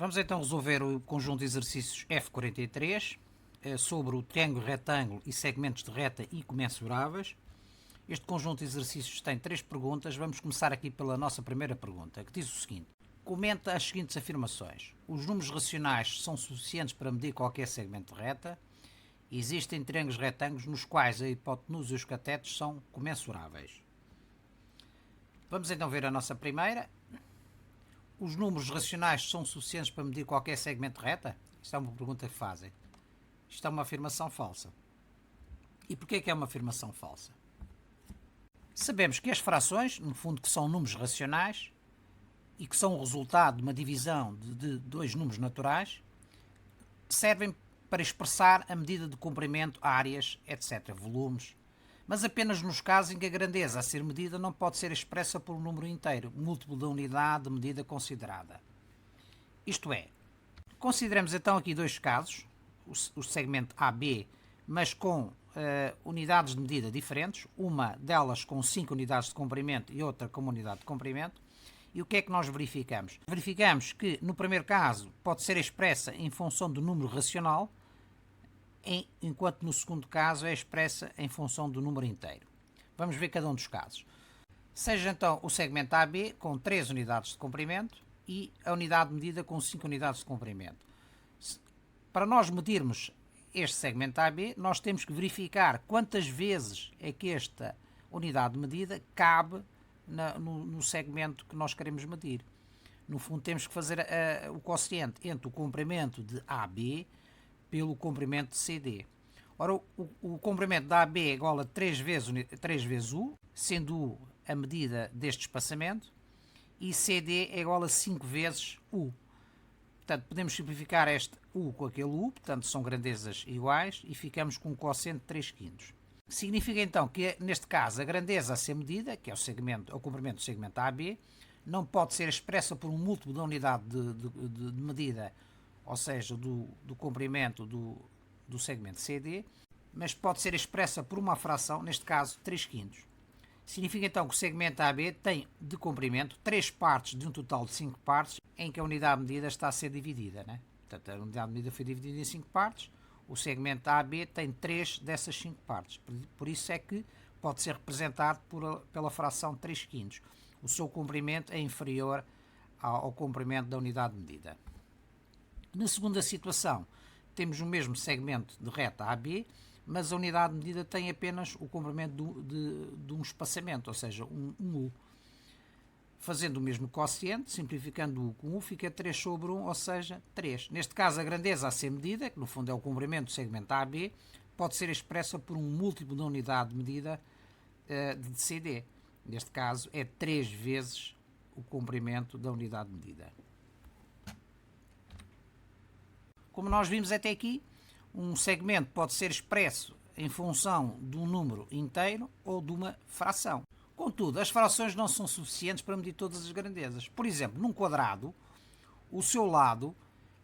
Vamos então resolver o conjunto de exercícios F43 sobre o triângulo retângulo e segmentos de reta incomensuráveis. Este conjunto de exercícios tem 3 perguntas. Vamos começar aqui pela nossa primeira pergunta, que diz o seguinte. Comenta as seguintes afirmações. Os números racionais são suficientes para medir qualquer segmento de reta. Existem triângulos retângulos nos quais a hipotenusa e os catetos são comensuráveis. Vamos então ver a nossa primeira. Os números racionais são suficientes para medir qualquer segmento de reta? Isto é uma pergunta que fazem. Isto é uma afirmação falsa. E porquê que é uma afirmação falsa? Sabemos que as frações, no fundo, que são números racionais e que são o resultado de uma divisão de dois números naturais, servem para expressar a medida de comprimento, áreas, etc., volumes, mas apenas nos casos em que a grandeza a ser medida não pode ser expressa por um número inteiro, múltiplo da unidade de medida considerada. Isto é, consideremos então aqui dois casos, o segmento AB, mas com unidades de medida diferentes, uma delas com 5 unidades de comprimento e outra com uma unidade de comprimento. E o que é que nós verificamos? Verificamos que no primeiro caso pode ser expressa em função do número racional, enquanto no segundo caso é expressa em função do número inteiro. Vamos ver cada um dos casos. Seja então o segmento AB com 3 unidades de comprimento e a unidade medida com 5 unidades de comprimento. Para nós medirmos este segmento AB, nós temos que verificar quantas vezes é que esta unidade de medida cabe no segmento que nós queremos medir. No fundo, temos que fazer o quociente entre o comprimento de AB pelo comprimento de CD. Ora, o comprimento da AB é igual a 3 vezes U, sendo U a medida deste espaçamento, e CD é igual a 5 vezes U. Portanto, podemos simplificar este U com aquele U, portanto são grandezas iguais, e ficamos com um quociente de 3 quintos. Significa então que, neste caso, a grandeza a ser medida, que é o comprimento do segmento AB, não pode ser expressa por um múltiplo da unidade de medida, ou seja, do comprimento do segmento CD, mas pode ser expressa por uma fração, neste caso 3 quintos. Significa então que o segmento AB tem de comprimento 3 partes de um total de 5 partes, em que a unidade medida está a ser dividida, né? Portanto, a unidade medida foi dividida em 5 partes, o segmento AB tem 3 dessas 5 partes, por isso é que pode ser representado pela fração 3 quintos. O seu comprimento é inferior ao comprimento da unidade medida. Na segunda situação, temos o mesmo segmento de reta AB, mas a unidade medida tem apenas o comprimento de um espaçamento, ou seja, um U. Fazendo o mesmo quociente, simplificando o com U, fica 3 sobre 1, ou seja, 3. Neste caso, a grandeza a ser medida, que no fundo é o comprimento do segmento AB, pode ser expressa por um múltiplo da unidade de medida de CD. Neste caso, é 3 vezes o comprimento da unidade de medida. Como nós vimos até aqui, um segmento pode ser expresso em função de um número inteiro ou de uma fração. Contudo, as frações não são suficientes para medir todas as grandezas. Por exemplo, num quadrado, o seu lado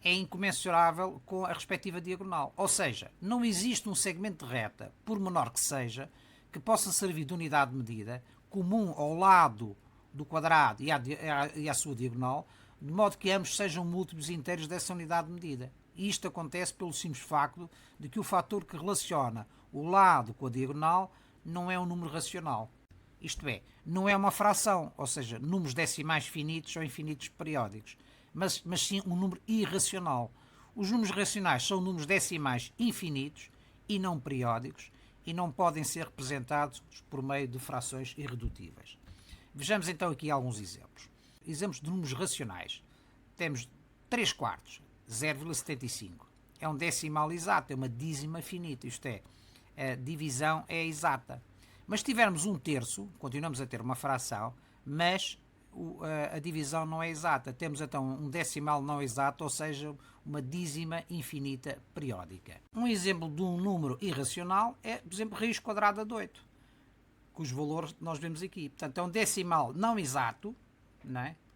é incomensurável com a respectiva diagonal. Ou seja, não existe um segmento de reta, por menor que seja, que possa servir de unidade de medida comum ao lado do quadrado e à sua diagonal, de modo que ambos sejam múltiplos inteiros dessa unidade de medida. E isto acontece pelo simples facto de que o fator que relaciona o lado com a diagonal não é um número racional. Isto é, não é uma fração, ou seja, números decimais finitos ou infinitos periódicos, mas sim um número irracional. Os números racionais são números decimais infinitos e não periódicos e não podem ser representados por meio de frações irredutíveis. Vejamos então aqui alguns exemplos. Exemplos de números racionais. Temos 3 quartos, 0,75. É um decimal exato, é uma dízima finita, isto é, a divisão é exata. Mas se tivermos 1/3, continuamos a ter uma fração, mas a divisão não é exata. Temos então um decimal não exato, ou seja, uma dízima infinita periódica. Um exemplo de um número irracional é, por exemplo, raiz quadrada de 8, cujo valor nós vemos aqui. Portanto, é um decimal não exato,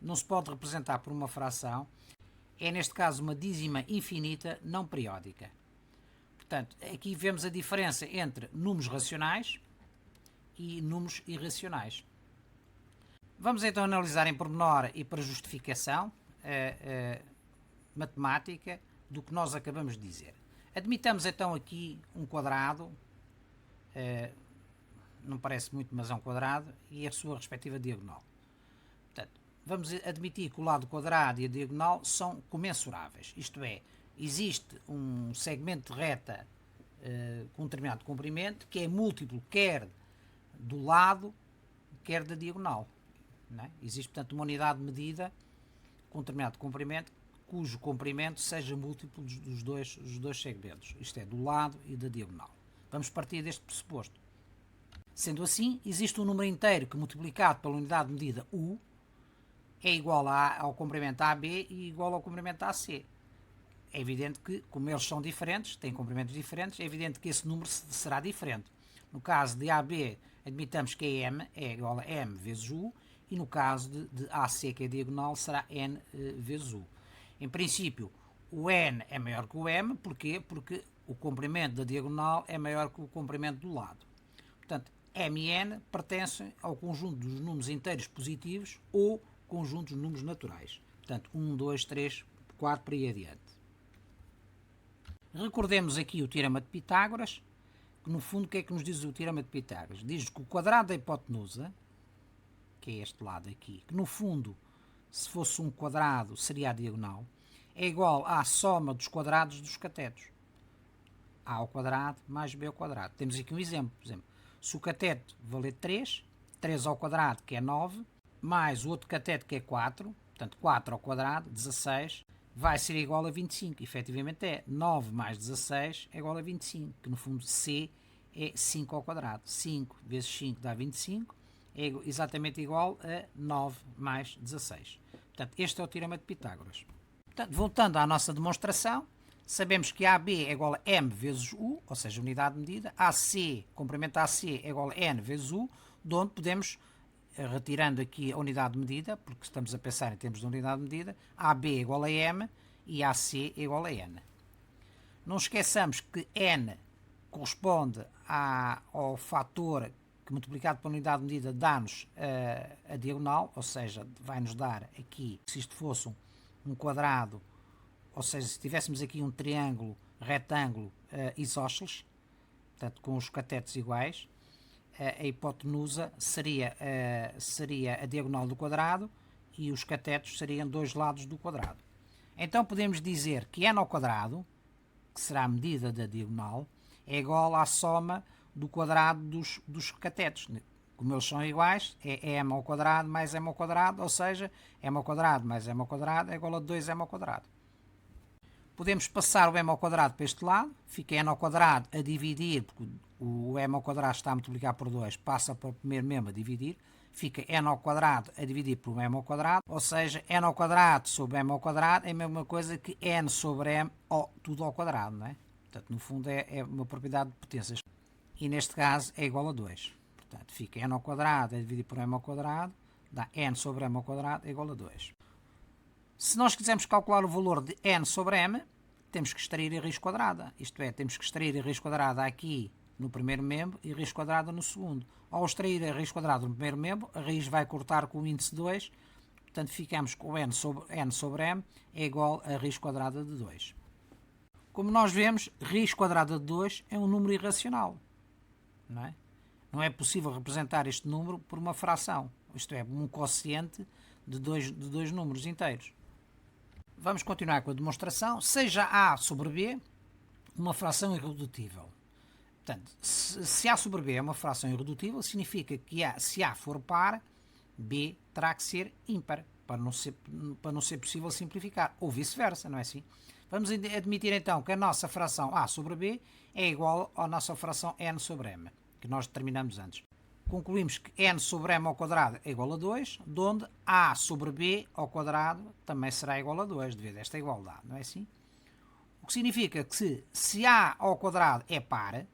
não se pode representar por uma fração, é neste caso uma dízima infinita não periódica. Portanto, aqui vemos a diferença entre números racionais e números irracionais. Vamos então analisar em pormenor e para justificação matemática do que nós acabamos de dizer. Admitamos então aqui um quadrado, não parece muito, mas é um quadrado, e a sua respectiva diagonal. Portanto, vamos admitir que o lado quadrado e a diagonal são comensuráveis, isto é, existe um segmento de reta com um determinado comprimento que é múltiplo quer do lado, quer da diagonal. Não é? Existe, portanto, uma unidade de medida com um determinado comprimento cujo comprimento seja múltiplo dos dois segmentos, isto é, do lado e da diagonal. Vamos partir deste pressuposto. Sendo assim, existe um número inteiro que multiplicado pela unidade de medida U é igual ao comprimento AB e igual ao comprimento AC. É evidente que, como eles são diferentes, têm comprimentos diferentes, é evidente que esse número será diferente. No caso de AB, admitamos que M é igual a M vezes U, e no caso de AC, que é diagonal, será N vezes U. Em princípio, o N é maior que o M, porquê? Porque o comprimento da diagonal é maior que o comprimento do lado. Portanto, M e N pertencem ao conjunto dos números inteiros positivos ou conjunto dos números naturais. Portanto, 1, 2, 3, 4, por aí adiante. Recordemos aqui o teorema de Pitágoras, que no fundo o que é que nos diz o teorema de Pitágoras? Diz que o quadrado da hipotenusa, que é este lado aqui, que no fundo, se fosse um quadrado, seria a diagonal, é igual à soma dos quadrados dos catetos. A ao quadrado mais B ao quadrado. Temos aqui um exemplo, por exemplo, se o cateto valer 3, 3 ao quadrado, que é 9, mais o outro cateto, que é 4, portanto 4 ao quadrado, 16, vai ser igual a 25. Efetivamente é 9 mais 16 é igual a 25, que no fundo C é 5 ao quadrado. 5 vezes 5 dá 25, é exatamente igual a 9 mais 16. Portanto, este é o teorema de Pitágoras. Portanto, voltando à nossa demonstração, sabemos que AB é igual a M vezes U, ou seja, unidade de medida. AC, comprimento AC, é igual a N vezes U, de onde podemos, retirando aqui a unidade de medida, porque estamos a pensar em termos de unidade de medida, AB é igual a M e AC é igual a N. Não esqueçamos que N corresponde ao fator que multiplicado pela unidade de medida dá-nos a diagonal, ou seja, vai-nos dar aqui, se isto fosse um quadrado, ou seja, se tivéssemos aqui um triângulo retângulo isósceles, portanto com os catetos iguais, a hipotenusa seria a diagonal do quadrado e os catetos seriam dois lados do quadrado. Então podemos dizer que n ao quadrado, que será a medida da diagonal, é igual à soma do quadrado dos catetos. Como eles são iguais, é m ao quadrado mais m ao quadrado, ou seja, m ao quadrado mais m ao quadrado é igual a 2m ao quadrado. Podemos passar o m ao quadrado para este lado, fica n ao quadrado a dividir, porque o m ao quadrado está a multiplicar por 2, passa para o primeiro membro a dividir, fica n ao quadrado a dividir por m ao quadrado, ou seja, n ao quadrado sobre m ao quadrado é a mesma coisa que n sobre m, tudo ao quadrado, não é? Portanto, no fundo é uma propriedade de potências. E neste caso é igual a 2. Portanto, fica n ao quadrado a dividir por m ao quadrado, dá n sobre m ao quadrado é igual a 2. Se nós quisermos calcular o valor de n sobre m, temos que extrair a raiz quadrada. Isto é, temos que extrair a raiz quadrada aqui no primeiro membro e a raiz quadrada no segundo. Ao extrair a raiz quadrada no primeiro membro, a raiz vai cortar com o índice 2, portanto ficamos com n sobre m é igual a raiz quadrada de 2. Como nós vemos, raiz quadrada de 2 é um número irracional. Não é? Não é possível representar este número por uma fração, isto é, um quociente de dois números inteiros. Vamos continuar com a demonstração. Seja A sobre B uma fração irredutível. Portanto, se A sobre B é uma fração irredutível, significa que se A for par, B terá que ser ímpar, para não ser possível simplificar, ou vice-versa, não é assim? Vamos admitir então que a nossa fração A sobre B é igual à nossa fração N sobre M, que nós determinamos antes. Concluímos que N sobre M ao quadrado é igual a 2, de onde A sobre B ao quadrado também será igual a 2, devido a esta igualdade, não é assim? O que significa que se A ao quadrado é par,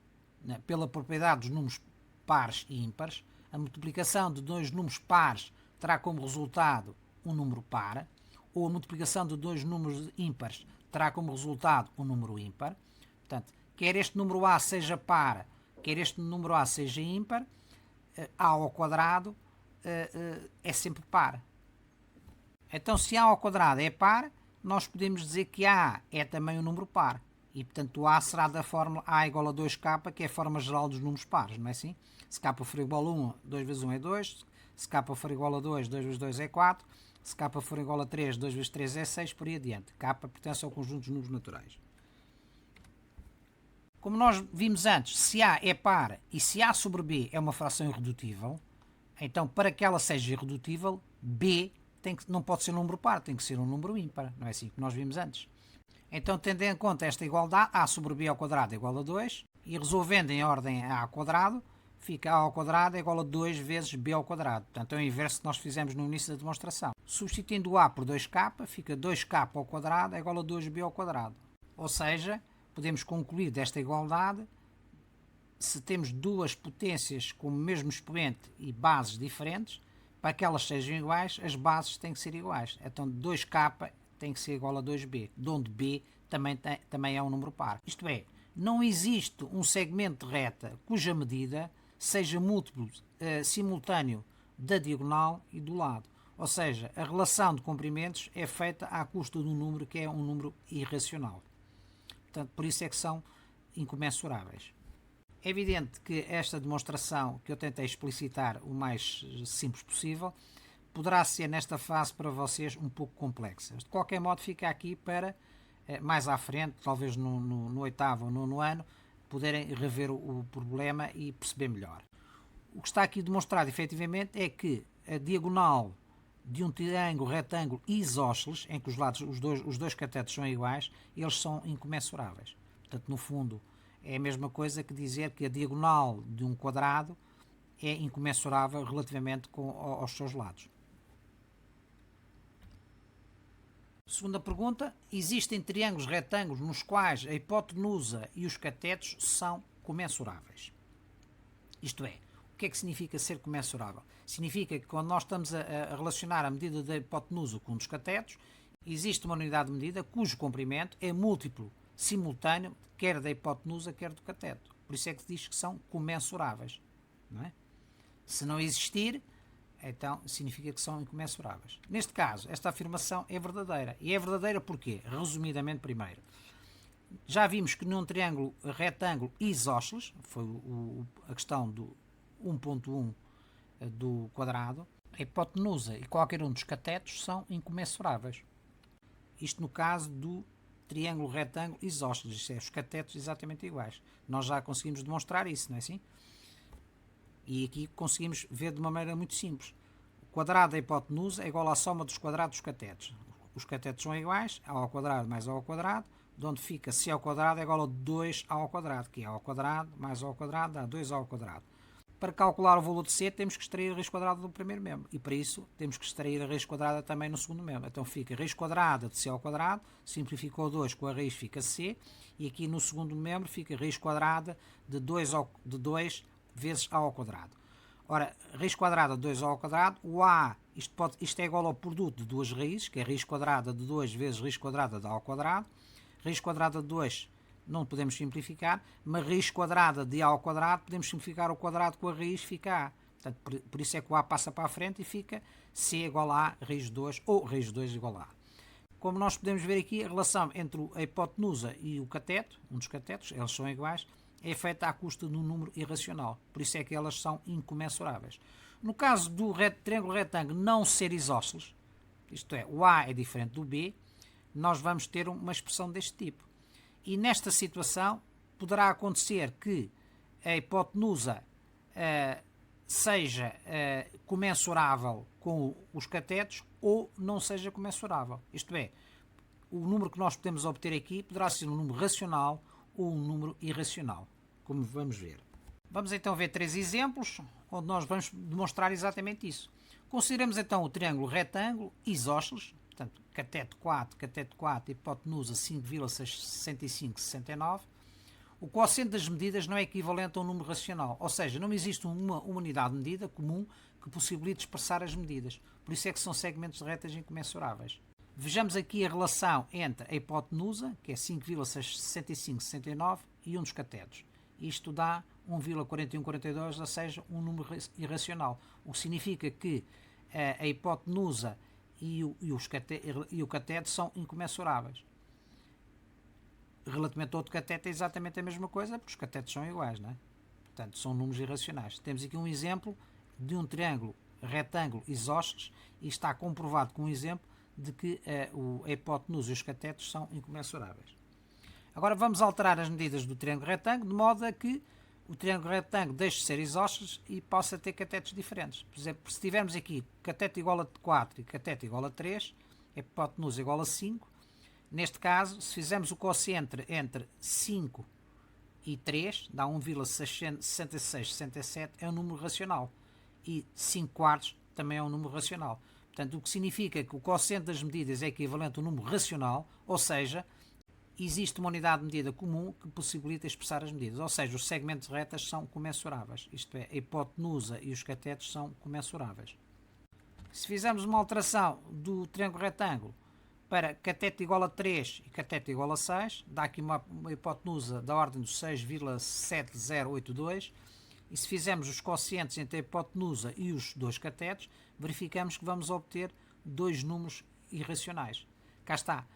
né, pela propriedade dos números pares e ímpares, a multiplicação de dois números pares terá como resultado um número par, ou a multiplicação de dois números ímpares terá como resultado um número ímpar. Portanto, quer este número A seja par, quer este número A seja ímpar, A ao quadrado é sempre par. Então, se A ao quadrado é par, nós podemos dizer que A é também um número par. E, portanto, o A será da fórmula A igual a 2K, que é a forma geral dos números pares, não é assim? Se K for igual a 1, 2 vezes 1 é 2. Se K for igual a 2, 2 vezes 2 é 4. Se K for igual a 3, 2 vezes 3 é 6, por aí adiante. K pertence ao conjunto dos números naturais. Como nós vimos antes, se A é par e se A sobre B é uma fração irredutível, então para que ela seja irredutível, B não pode ser um número par, tem que ser um número ímpar. Não é assim que nós vimos antes? Então, tendo em conta esta igualdade, A sobre B ao quadrado é igual a 2, e resolvendo em ordem A ao quadrado, fica A ao quadrado é igual a 2 vezes B ao quadrado. Portanto, é o inverso que nós fizemos no início da demonstração. Substituindo o A por 2K, fica 2K ao quadrado é igual a 2B ao quadrado. Ou seja, podemos concluir desta igualdade, se temos duas potências com o mesmo expoente e bases diferentes, para que elas sejam iguais, as bases têm que ser iguais. Então, 2K tem que ser igual a 2B, onde B também é um número par. Isto é, não existe um segmento de reta cuja medida seja múltiplo simultâneo da diagonal e do lado. Ou seja, a relação de comprimentos é feita à custa de um número que é um número irracional. Portanto, por isso é que são incomensuráveis. É evidente que esta demonstração, que eu tentei explicitar o mais simples possível, poderá ser nesta fase para vocês um pouco complexa. De qualquer modo, fica aqui para mais à frente, talvez no oitavo ou nono ano, poderem rever o problema e perceber melhor. O que está aqui demonstrado efetivamente é que a diagonal de um triângulo retângulo isósceles, em que os lados, os dois catetos são iguais, eles são incomensuráveis. Portanto, no fundo, é a mesma coisa que dizer que a diagonal de um quadrado é incomensurável relativamente aos seus lados. Segunda pergunta, existem triângulos retângulos nos quais a hipotenusa e os catetos são comensuráveis. Isto é, o que é que significa ser comensurável? Significa que quando nós estamos a relacionar a medida da hipotenusa com um dos catetos, existe uma unidade de medida cujo comprimento é múltiplo simultâneo quer da hipotenusa, quer do cateto. Por isso é que se diz que são comensuráveis. Não é? Se não existir, então significa que são incomensuráveis. Neste caso, esta afirmação é verdadeira. E é verdadeira porquê? Resumidamente, primeiro, já vimos que num triângulo retângulo isósceles, foi a questão do 1.1 do quadrado, a hipotenusa e qualquer um dos catetos são incomensuráveis. Isto no caso do triângulo retângulo isósceles, isto é, os catetos exatamente iguais. Nós já conseguimos demonstrar isso, não é assim? E aqui conseguimos ver de uma maneira muito simples. O quadrado da hipotenusa é igual à soma dos quadrados dos catetos. Os catetos são iguais, A ao quadrado mais A ao quadrado, de onde fica C ao quadrado é igual a 2A ao quadrado, que é A ao quadrado mais A ao quadrado dá 2A ao quadrado. Para calcular o valor de C, temos que extrair a raiz quadrada do primeiro membro. E para isso, temos que extrair a raiz quadrada também no segundo membro. Então fica a raiz quadrada de C ao quadrado, simplificou 2 com a raiz fica C, e aqui no segundo membro fica a raiz quadrada de 2 vezes A ao quadrado. Ora, raiz quadrada de 2A ao quadrado, o A, isto é igual ao produto de duas raízes, que é a raiz quadrada de 2 vezes raiz quadrada de A ao quadrado. Raiz quadrada de 2 não podemos simplificar, mas raiz quadrada de A ao quadrado, podemos simplificar o quadrado com a raiz, fica A. Portanto, por isso é que o A passa para a frente e fica C igual a A, raiz de 2, ou raiz de 2 igual a A. Como nós podemos ver aqui, a relação entre a hipotenusa e o cateto, um dos catetos, eles são iguais, é feita à custa de um número irracional. Por isso é que elas são incomensuráveis. No caso do triângulo retângulo não ser isósceles, isto é, o A é diferente do B, nós vamos ter uma expressão deste tipo. E nesta situação poderá acontecer que a hipotenusa seja comensurável com os catetos ou não seja comensurável. Isto é, o número que nós podemos obter aqui poderá ser um número racional ou um número irracional, como vamos ver. Vamos então ver 3 exemplos onde nós vamos demonstrar exatamente isso. Consideramos então o triângulo retângulo isósceles, portanto, cateto 4, hipotenusa 5,66569. O quociente das medidas não é equivalente a um número racional, ou seja, não existe uma unidade de medida comum que possibilite expressar as medidas. Por isso é que são segmentos de retas incomensuráveis. Vejamos aqui a relação entre a hipotenusa, que é 5,66569, e um dos catetos. Isto dá 1,4142, ou seja, um número irracional. O que significa que a hipotenusa e o cateto são incomensuráveis. Relativamente ao outro cateto é exatamente a mesma coisa, porque os catetos são iguais, não é? Portanto, são números irracionais. Temos aqui um exemplo de um triângulo retângulo isósceles e está comprovado com um exemplo de que a hipotenusa e os catetos são incomensuráveis. Agora vamos alterar as medidas do triângulo retângulo de modo a que o triângulo retângulo deixe de ser isósceles e possa ter catetos diferentes. Por exemplo, se tivermos aqui cateto igual a 4 e cateto igual a 3, a hipotenusa igual a 5, neste caso, se fizermos o quociente entre 5 e 3, dá 1,6667, é um número racional. E 5 quartos também é um número racional. Portanto, o que significa que o quociente das medidas é equivalente a um número racional, ou seja, existe uma unidade de medida comum que possibilita expressar as medidas, ou seja, os segmentos de retas são comensuráveis, isto é, a hipotenusa e os catetos são comensuráveis. Se fizermos uma alteração do triângulo retângulo para cateto igual a 3 e cateto igual a 6, dá aqui uma hipotenusa da ordem dos 6,7082, e se fizermos os quocientes entre a hipotenusa e os dois catetos, verificamos que vamos obter dois números irracionais. Cá está.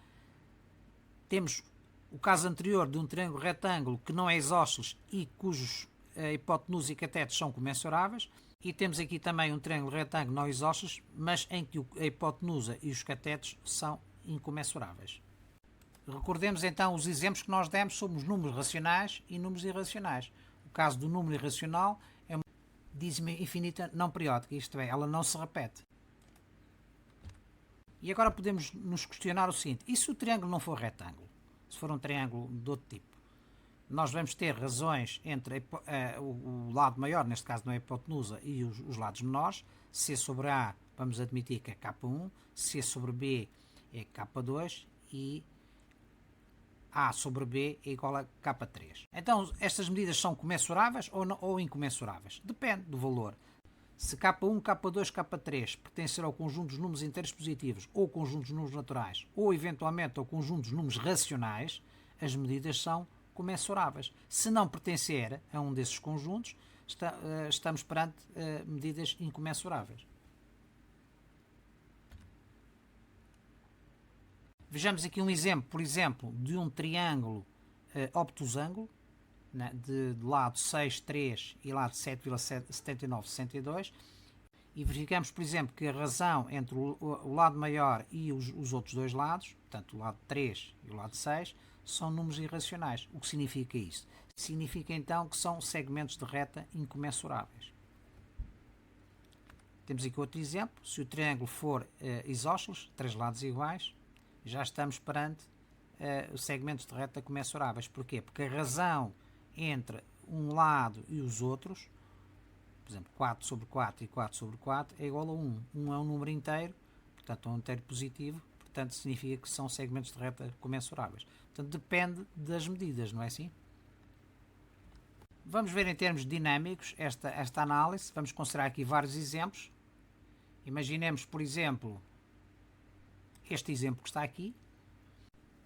Temos o caso anterior de um triângulo retângulo que não é isósceles e cujos hipotenusa e catetos são comensuráveis, e temos aqui também um triângulo retângulo não isósceles, mas em que a hipotenusa e os catetos são incomensuráveis. Recordemos então os exemplos que nós demos sobre os números racionais e números irracionais. O caso do número irracional é uma dízima infinita não periódica, isto é, ela não se repete. E agora podemos nos questionar o seguinte: e se o triângulo não for retângulo? Se for um triângulo de outro tipo? Nós vamos ter razões entre o lado maior, neste caso não é a hipotenusa, e os lados menores. C sobre A, vamos admitir que é K1, C sobre B é K2 e A sobre B é igual a K3. Então, estas medidas são comensuráveis ou incomensuráveis? Depende do valor. Se K1, K2, K3 pertencer ao conjunto dos números inteiros positivos ou conjunto dos números naturais ou eventualmente ao conjunto dos números racionais, as medidas são comensuráveis. Se não pertencer a um desses conjuntos, estamos perante medidas incomensuráveis. Vejamos aqui um exemplo, por exemplo, de um triângulo obtusângulo, de lado 6, 3 e lado 7,79, 62, e verificamos, por exemplo, que a razão entre o lado maior e os outros dois lados, portanto o lado 3 e o lado 6, são números irracionais. O que significa isso? Significa então que são segmentos de reta incomensuráveis. Temos aqui outro exemplo: se o triângulo for isósceles, três lados iguais, já estamos perante os segmentos de reta comensuráveis. Porquê? Porque a razão entre um lado e os outros, por exemplo, 4 sobre 4 e 4 sobre 4 é igual a 1. 1 é um número inteiro, portanto é um inteiro positivo, portanto significa que são segmentos de reta comensuráveis. Portanto depende das medidas, não é assim? Vamos ver em termos dinâmicos esta análise. Vamos considerar aqui vários exemplos. Imaginemos, por exemplo, este exemplo que está aqui.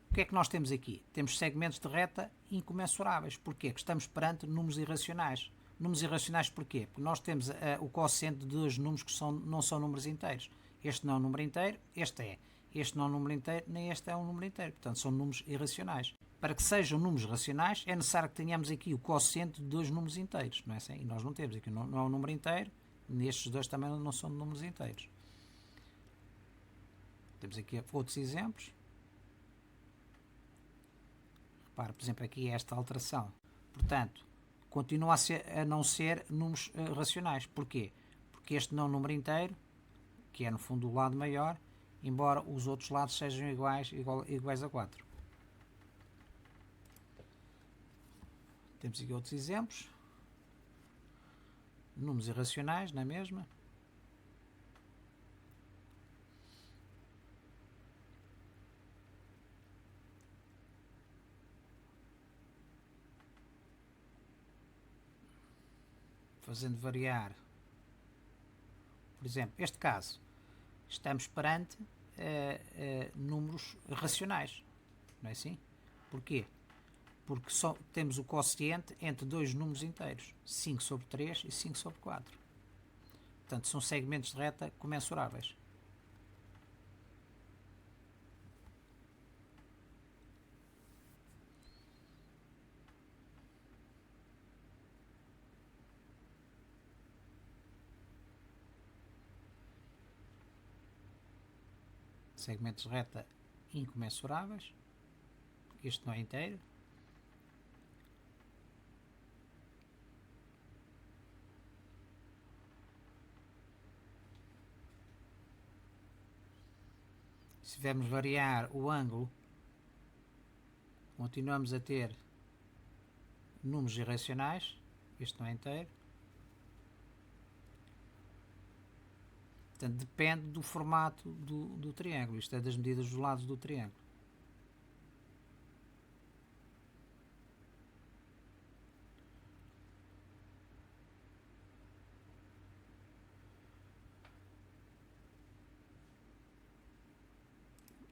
O que é que nós temos aqui? Temos segmentos de reta incomensuráveis. Porquê? Porque estamos perante números irracionais. Números irracionais porquê? Porque nós temos o quociente de dois números que não são números inteiros. Este não é um número inteiro, este é. Este não é um número inteiro, nem este é um número inteiro. Portanto, são números irracionais. Para que sejam números racionais, é necessário que tenhamos aqui o quociente de dois números inteiros. Não é assim? E nós não temos. Aqui não é um número inteiro, nestes dois também não são números inteiros. Temos aqui outros exemplos. Repare, por exemplo, aqui esta alteração. Portanto, continua a não ser números racionais. Porquê? Porque este não é um número inteiro, que é no fundo o lado maior, embora os outros lados sejam iguais a 4. Temos aqui outros exemplos. Números irracionais, não é mesmo? Fazendo variar, por exemplo, este caso, estamos perante números racionais, não é assim? Porquê? Porque temos o quociente entre dois números inteiros, 5 sobre 3 e 5 sobre 4. Portanto, são segmentos de reta comensuráveis. segmentos de reta incomensuráveis. Este não é inteiro. Se tivermos variar o ângulo, continuamos a ter números irracionais. Este não é inteiro. Portanto, depende do formato do triângulo. Isto é das medidas dos lados do triângulo.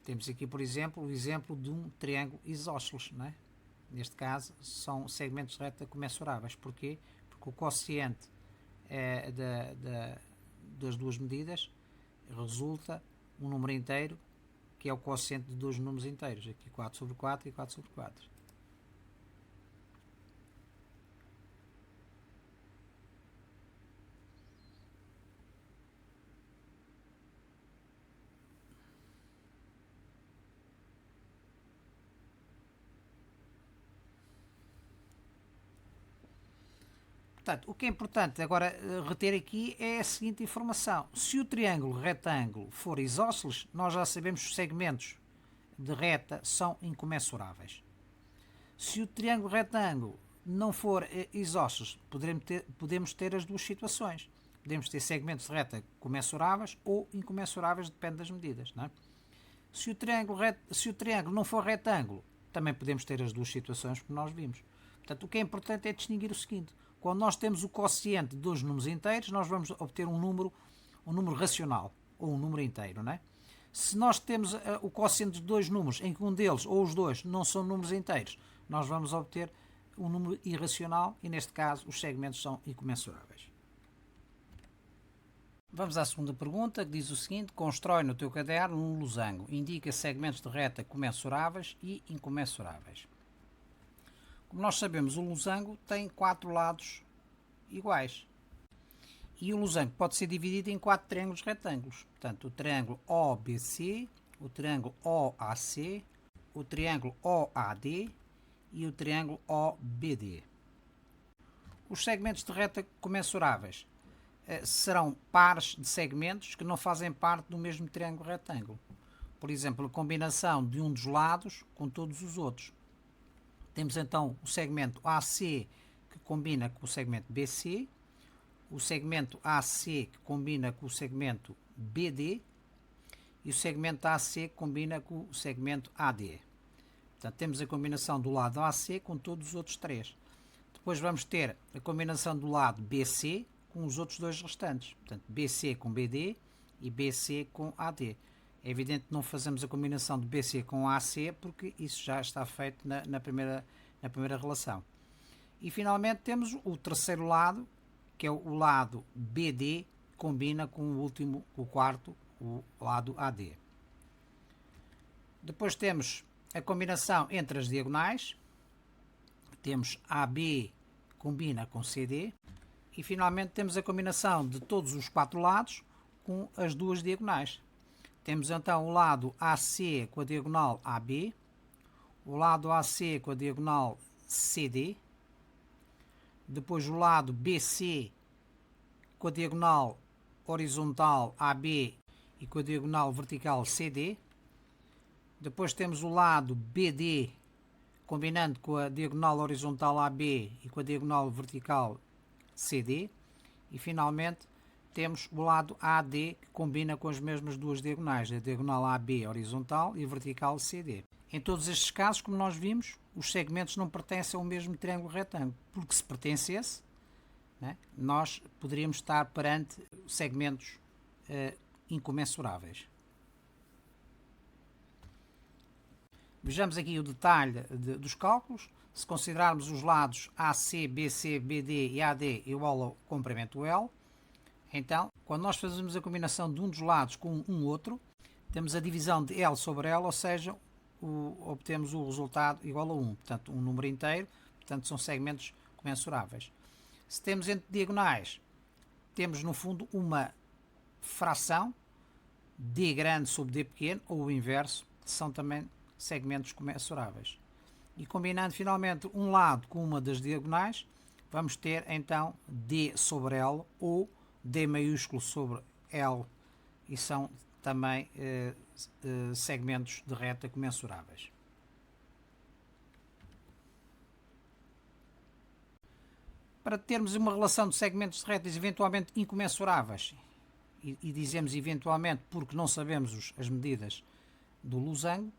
Temos aqui, por exemplo, o exemplo de um triângulo isósceles, não é? Neste caso, são segmentos de reta comensuráveis. Porquê? Porque o quociente das duas medidas resulta um número inteiro, que é o quociente de dois números inteiros. Aqui 4 sobre 4 e 4 sobre 4. Portanto, o que é importante agora reter aqui é a seguinte informação. Se o triângulo retângulo for isósceles, nós já sabemos que os segmentos de reta são incomensuráveis. Se o triângulo retângulo não for isósceles, podemos ter as duas situações. Podemos ter segmentos de reta comensuráveis ou incomensuráveis, depende das medidas. Não é? Se o triângulo não for retângulo, também podemos ter as duas situações que nós vimos. Portanto, o que é importante é distinguir o seguinte. Quando nós temos o quociente de dois números inteiros, nós vamos obter um número racional, ou um número inteiro, não é? Se nós temos o quociente de dois números em que um deles, ou os dois, não são números inteiros, nós vamos obter um número irracional e, neste caso, os segmentos são incomensuráveis. Vamos à segunda pergunta, que diz o seguinte: constrói no teu caderno um losango, indica segmentos de reta comensuráveis e incomensuráveis. Como nós sabemos, o losango tem 4 lados iguais. E o losango pode ser dividido em 4 triângulos retângulos. Portanto, o triângulo OBC, o triângulo OAC, o triângulo OAD e o triângulo OBD. Os segmentos de reta comensuráveis serão pares de segmentos que não fazem parte do mesmo triângulo retângulo. Por exemplo, a combinação de um dos lados com todos os outros. Temos então o segmento AC que combina com o segmento BC, o segmento AC que combina com o segmento BD e o segmento AC que combina com o segmento AD. Portanto, temos a combinação do lado AC com todos os outros três. Depois vamos ter a combinação do lado BC com os outros dois restantes. Portanto, BC com BD e BC com AD. É evidente que não fazemos a combinação de BC com AC porque isso já está feito na primeira relação. E finalmente temos o terceiro lado, que é o lado BD, combina com o quarto, o lado AD. Depois temos a combinação entre as diagonais. Temos AB combina com CD. E finalmente temos a combinação de todos os 4 lados com as duas diagonais. Temos então o lado AC com a diagonal AB, o lado AC com a diagonal CD, depois o lado BC com a diagonal horizontal AB e com a diagonal vertical CD, depois temos o lado BD combinando com a diagonal horizontal AB e com a diagonal vertical CD, e finalmente temos o lado AD que combina com as mesmas duas diagonais, a diagonal AB horizontal e a vertical CD. Em todos estes casos, como nós vimos, os segmentos não pertencem ao mesmo triângulo retângulo, porque se pertencesse, né, nós poderíamos estar perante segmentos incomensuráveis. Vejamos aqui o detalhe dos cálculos. Se considerarmos os lados AC, BC, BD e AD igual ao comprimento L, então, quando nós fazemos a combinação de um dos lados com um outro, temos a divisão de L sobre L, ou seja, obtemos o resultado igual a 1. Portanto, um número inteiro, portanto, são segmentos comensuráveis. Se temos entre diagonais, temos no fundo uma fração, D grande sobre D pequeno, ou o inverso, são também segmentos comensuráveis. E combinando finalmente um lado com uma das diagonais, vamos ter então D sobre L ou D maiúsculo sobre L, e são também segmentos de reta comensuráveis. Para termos uma relação de segmentos de retas eventualmente incomensuráveis, e dizemos eventualmente porque não sabemos as medidas do losango,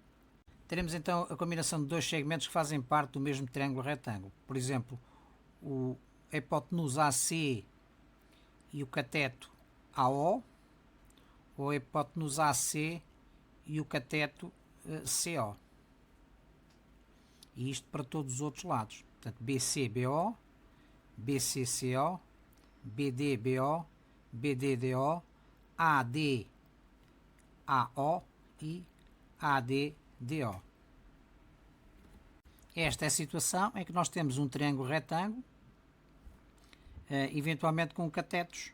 teremos então a combinação de dois segmentos que fazem parte do mesmo triângulo retângulo. Por exemplo, a hipotenusa AC e o cateto AO, ou a hipotenusa AC e o cateto CO. E isto para todos os outros lados. Portanto, BC-BO, BC-CO, BD-BO, BD-DO, AD-AO e AD-DO. Esta é a situação em que nós temos um triângulo retângulo, eventualmente com catetos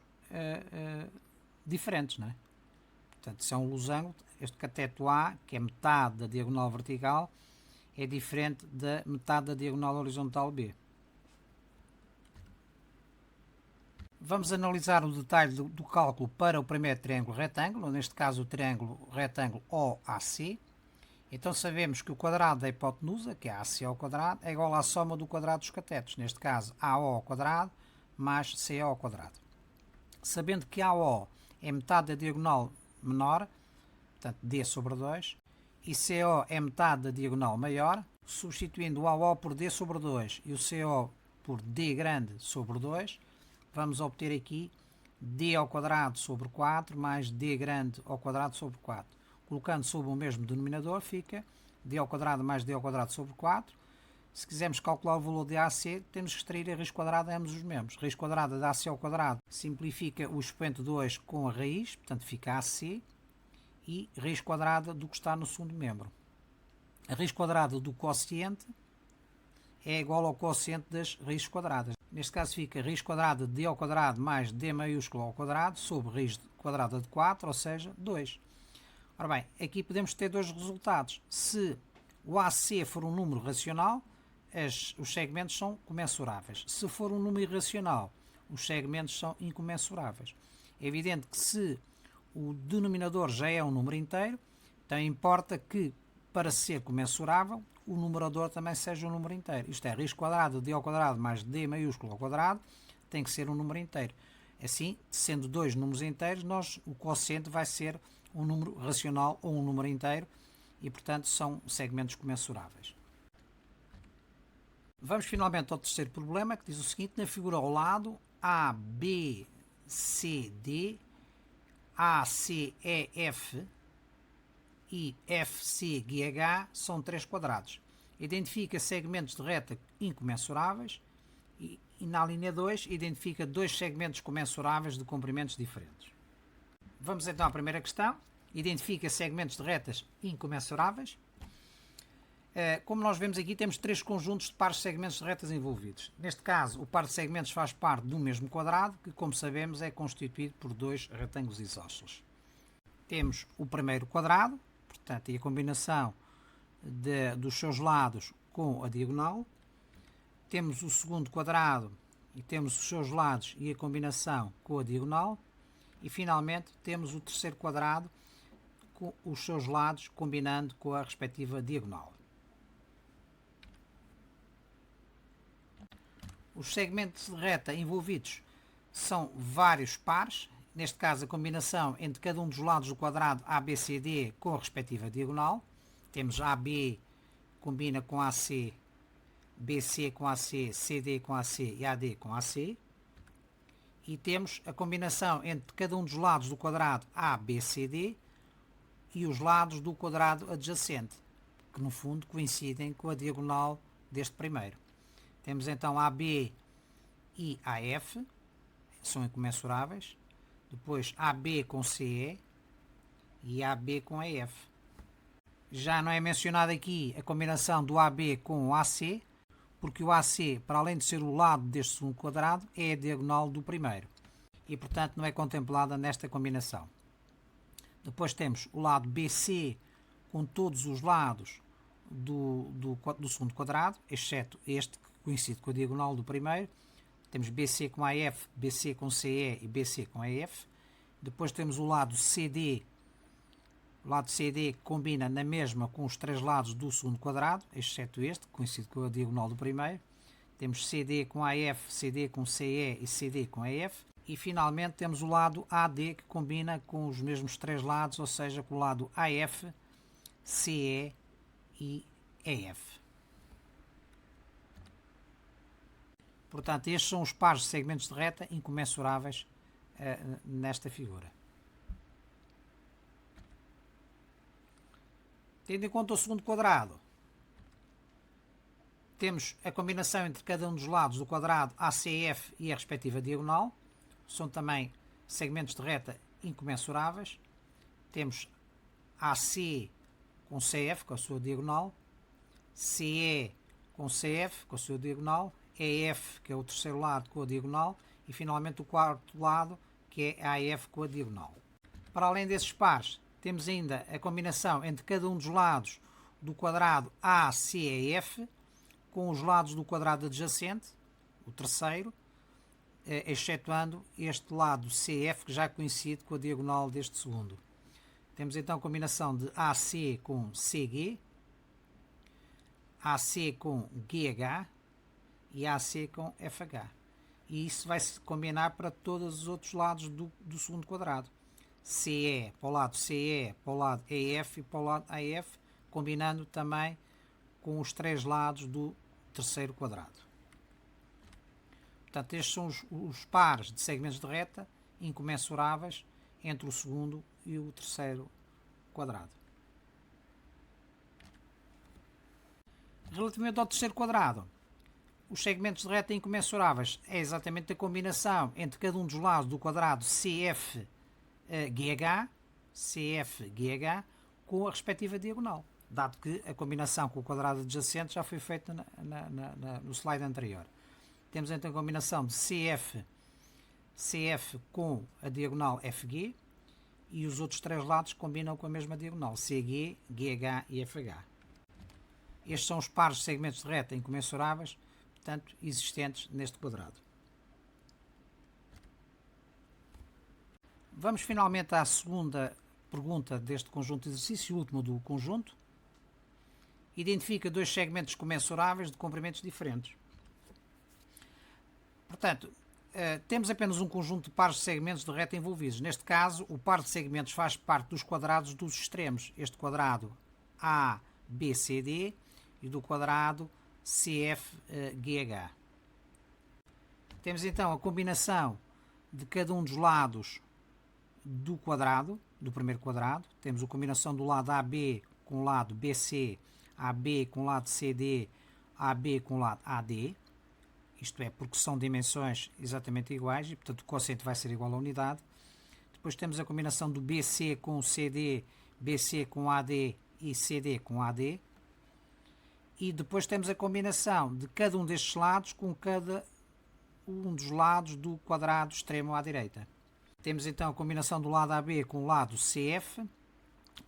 diferentes, não é? Portanto, se é um losango, este cateto A, que é metade da diagonal vertical, é diferente da metade da diagonal horizontal B. Vamos analisar o detalhe do cálculo para o primeiro triângulo retângulo, neste caso o triângulo retângulo OAC. Então sabemos que o quadrado da hipotenusa, que é AC ao quadrado, é igual à soma do quadrado dos catetos, neste caso AO ao quadrado mais CO ao quadrado. Sabendo que AO é metade da diagonal menor, portanto D sobre 2, e CO é metade da diagonal maior, substituindo o AO por D sobre 2 e o CO por D grande sobre 2, vamos obter aqui D ao quadrado sobre 4 mais D grande ao quadrado sobre 4. Colocando sobre o mesmo denominador fica D ao quadrado mais D ao quadrado sobre 4. Se quisermos calcular o valor de AC, temos que extrair a raiz quadrada de ambos os membros. Raiz quadrada de AC ao quadrado simplifica o expoente 2 com a raiz, portanto fica AC, e raiz quadrada do que está no segundo membro. A raiz quadrada do quociente é igual ao quociente das raízes quadradas. Neste caso fica raiz quadrada de D ao quadrado mais D maiúsculo ao quadrado sobre raiz quadrada de 4, ou seja, 2. Ora bem, aqui podemos ter dois resultados. Se o AC for um número racional, os segmentos são comensuráveis. Se for um número irracional, os segmentos são incomensuráveis. É evidente que se o denominador já é um número inteiro, então importa que, para ser comensurável, o numerador também seja um número inteiro. Isto é, raiz quadrada de D ao quadrado mais D maiúsculo ao quadrado tem que ser um número inteiro. Assim, sendo dois números inteiros, o quociente vai ser um número racional ou um número inteiro e, portanto, são segmentos comensuráveis. Vamos finalmente ao terceiro problema, que diz o seguinte: na figura ao lado, ABCD, ACEF e FCGH são três quadrados. Identifica segmentos de reta incomensuráveis e na linha 2 identifica dois segmentos comensuráveis de comprimentos diferentes. Vamos então à primeira questão. Identifica segmentos de retas incomensuráveis. Como nós vemos aqui, temos três conjuntos de pares de segmentos de retas envolvidos. Neste caso, o par de segmentos faz parte do mesmo quadrado, que, como sabemos, é constituído por dois retângulos isósceles. Temos o primeiro quadrado, portanto, e a combinação dos seus lados com a diagonal. Temos o segundo quadrado e temos os seus lados e a combinação com a diagonal. E, finalmente, temos o terceiro quadrado com os seus lados combinando com a respectiva diagonal. Os segmentos de reta envolvidos são vários pares, neste caso a combinação entre cada um dos lados do quadrado ABCD com a respectiva diagonal. Temos AB combina com AC, BC com AC, CD com AC e AD com AC. E temos a combinação entre cada um dos lados do quadrado ABCD e os lados do quadrado adjacente, que no fundo coincidem com a diagonal deste primeiro. Temos então AB e AF, são incomensuráveis. Depois AB com CE e AB com AF. Já não é mencionada aqui a combinação do AB com o AC, porque o AC, para além de ser o lado deste segundo quadrado, é a diagonal do primeiro. E, portanto, não é contemplada nesta combinação. Depois temos o lado BC com todos os lados do segundo quadrado, exceto este que coincide com a diagonal do primeiro. Temos BC com AF, BC com CE e BC com EF. Depois temos o lado CD. O lado CD combina na mesma com os três lados do segundo quadrado, exceto este, que coincide com a diagonal do primeiro. Temos CD com AF, CD com CE e CD com EF. E finalmente temos o lado AD, que combina com os mesmos três lados, ou seja, com o lado AF, CE e EF. Portanto, estes são os pares de segmentos de reta incomensuráveis nesta figura. Tendo em conta o segundo quadrado, temos a combinação entre cada um dos lados do quadrado ACF e a respectiva diagonal. São também segmentos de reta incomensuráveis. Temos AC com CF, com a sua diagonal, CE com CF, com a sua diagonal, EF, que é o terceiro lado, com a diagonal, e finalmente o quarto lado, que é AF com a diagonal. Para além desses pares, temos ainda a combinação entre cada um dos lados do quadrado ACEF com os lados do quadrado adjacente, o terceiro, excetuando este lado CF, que já coincide com a diagonal deste segundo. Temos então a combinação de AC com CG, AC com GH e AC com FH. E isso vai se combinar para todos os outros lados do segundo quadrado. CE para o lado CE, para o lado EF e para o lado AF, combinando também com os três lados do terceiro quadrado. Portanto, estes são os pares de segmentos de reta incomensuráveis entre o segundo e o terceiro quadrado. Relativamente ao terceiro quadrado, os segmentos de reta incomensuráveis é exatamente a combinação entre cada um dos lados do quadrado CFGH com a respectiva diagonal, dado que a combinação com o quadrado adjacente já foi feita no slide anterior. Temos então a combinação de CF com a diagonal FG e os outros três lados combinam com a mesma diagonal, CG, GH e FH. Estes são os pares de segmentos de reta incomensuráveis, portanto, existentes neste quadrado. Vamos finalmente à segunda pergunta deste conjunto de exercícios, o último do conjunto. Identifica dois segmentos comensuráveis de comprimentos diferentes. Portanto, temos apenas um conjunto de pares de segmentos de reta envolvidos. Neste caso, o par de segmentos faz parte dos quadrados dos extremos. Este quadrado ABCD e do quadrado CFGH. Temos então a combinação de cada um dos lados do quadrado, do primeiro quadrado. Temos a combinação do lado AB com o lado BC, AB com o lado CD, AB com o lado AD. Isto é, porque são dimensões exatamente iguais e, portanto, o quociente vai ser igual à unidade. Depois temos a combinação do BC com o CD, BC com AD e CD com AD. E depois temos a combinação de cada um destes lados com cada um dos lados do quadrado extremo à direita. Temos então a combinação do lado AB com o lado CF,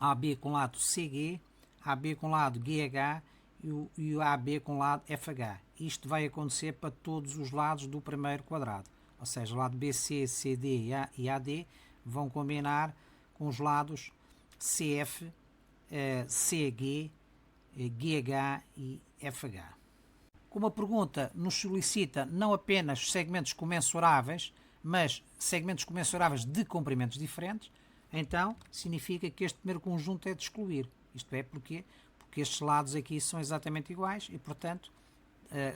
AB com o lado CG, AB com o lado GH e o AB com o lado FH. Isto vai acontecer para todos os lados do primeiro quadrado. Ou seja, o lado BC, CD e AD vão combinar com os lados CF, CG, GH e FH. Como a pergunta nos solicita não apenas segmentos comensuráveis, mas segmentos comensuráveis de comprimentos diferentes, então significa que este primeiro conjunto é de excluir. Isto é, porque estes lados aqui são exatamente iguais e, portanto,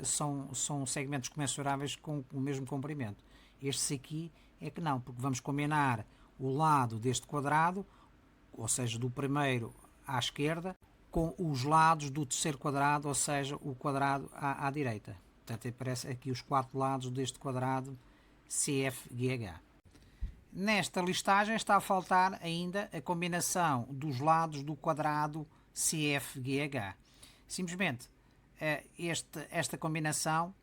são segmentos comensuráveis com o mesmo comprimento. Estes aqui é que não, porque vamos combinar o lado deste quadrado, ou seja, do primeiro à esquerda, com os lados do terceiro quadrado, ou seja, o quadrado à direita. Portanto, aparece aqui os quatro lados deste quadrado CFGH. Nesta listagem está a faltar ainda a combinação dos lados do quadrado CFGH. Simplesmente, esta combinação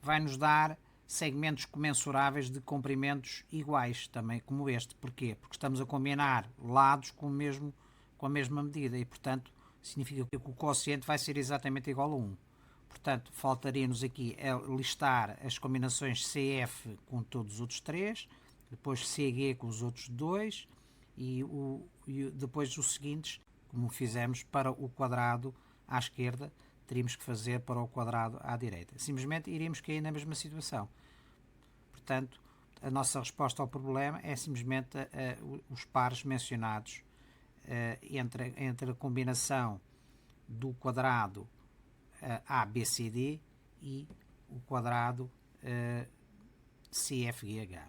vai nos dar segmentos comensuráveis de comprimentos iguais, também como este. Porquê? Porque estamos a combinar lados com a mesma medida e, portanto, significa que o quociente vai ser exatamente igual a 1. Portanto, faltaria-nos aqui listar as combinações CF com todos os outros 3, depois CG com os outros 2 e depois os seguintes, como fizemos para o quadrado à esquerda, teríamos que fazer para o quadrado à direita. Simplesmente iríamos cair na mesma situação. Portanto, a nossa resposta ao problema é simplesmente os pares mencionados entre a combinação do quadrado ABCD e o quadrado CFGH.